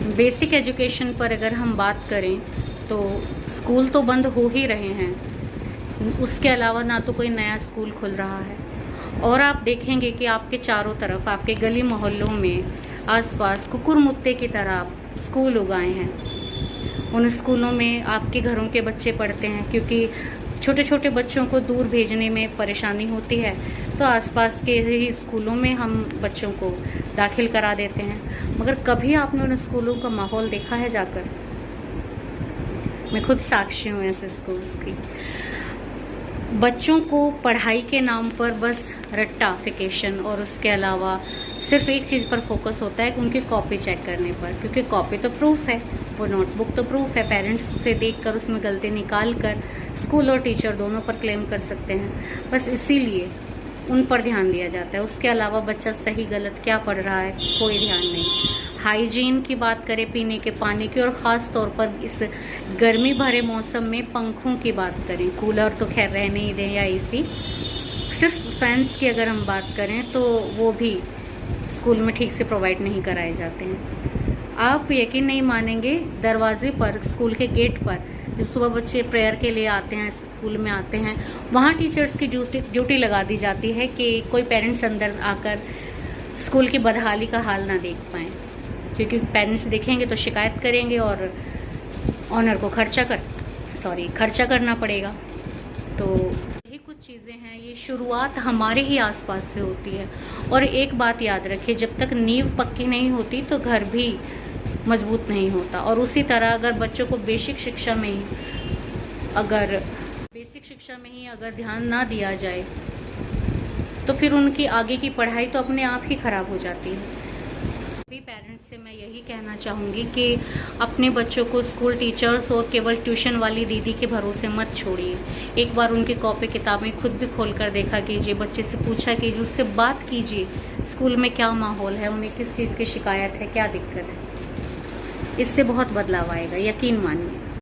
Basic education पर अगर हम बात करें तो स्कूल तो बंद हो ही रहे हैं, उसके अलावा ना तो कोई नया स्कूल खुल रहा है। और आप देखेंगे कि आपके चारों तरफ, आपके गली मोहल्लों में आसपास कुकुर मुत्ते की तरह स्कूल उगाए हैं। उन स्कूलों में आपके घरों के बच्चे पढ़ते हैं, क्योंकि छोटे छोटे बच्चों को दूर भेजने में परेशानी होती है, तो आसपास के ही स्कूलों में हम बच्चों को दाखिल करा देते हैं। मगर कभी आपने उन स्कूलों का माहौल देखा है जाकर? मैं खुद साक्षी हूँ ऐसे स्कूल्स की। बच्चों को पढ़ाई के नाम पर बस रट्टाफिकेशन और उसके अलावा सिर्फ एक चीज़ पर फोकस होता है कि उनकी कॉपी चेक करने पर, क्योंकि कॉपी तो प्रूफ है, वो नोटबुक तो प्रूफ है। पेरेंट्स से देखकर उसमें गलती निकाल कर स्कूल और टीचर दोनों पर क्लेम कर सकते हैं। बस इसीलिए उन पर ध्यान दिया जाता है। उसके अलावा बच्चा सही गलत क्या पढ़ रहा है कोई ध्यान नहीं। हाइजीन की बात करें, पीने के पानी की, और ख़ास तौर पर इस गर्मी भरे मौसम में पंखों की बात करें, कूलर तो खैर रहने ही दें या एसी, सिर्फ फैंस की अगर हम बात करें तो वो भी स्कूल में ठीक से प्रोवाइड नहीं कराए जाते हैं। आप यकीन नहीं मानेंगे, दरवाजे पर, स्कूल के गेट पर जब सुबह बच्चे प्रेयर के लिए आते हैं, स्कूल में आते हैं, वहाँ टीचर्स की ड्यूटी लगा दी जाती है कि कोई पेरेंट्स अंदर आकर स्कूल की बदहाली का हाल ना देख पाएँ, क्योंकि पेरेंट्स देखेंगे तो शिकायत करेंगे और ऑनर को खर्चा करना पड़ेगा। तो यही कुछ चीज़ें हैं, ये शुरुआत हमारे ही आसपास से होती है। और एक बात याद रखिए, जब तक नींव पक्की नहीं होती तो घर भी मजबूत नहीं होता। और उसी तरह अगर बच्चों को बेसिक शिक्षा में ही अगर ध्यान ना दिया जाए तो फिर उनकी आगे की पढ़ाई तो अपने आप ही खराब हो जाती है। सभी पेरेंट्स से मैं यही कहना चाहूँगी कि अपने बच्चों को स्कूल टीचर्स और केवल ट्यूशन वाली दीदी के भरोसे मत छोड़िए। एक बार उनकी कॉपी किताबें खुद भी खोल कर देखा कीजिए, बच्चे से पूछा कीजिए, उससे बात कीजिए, स्कूल में क्या माहौल है, उन्हें किस चीज़ की शिकायत है, क्या दिक्कत है। इससे बहुत बदलाव आएगा, यकीन मानिए।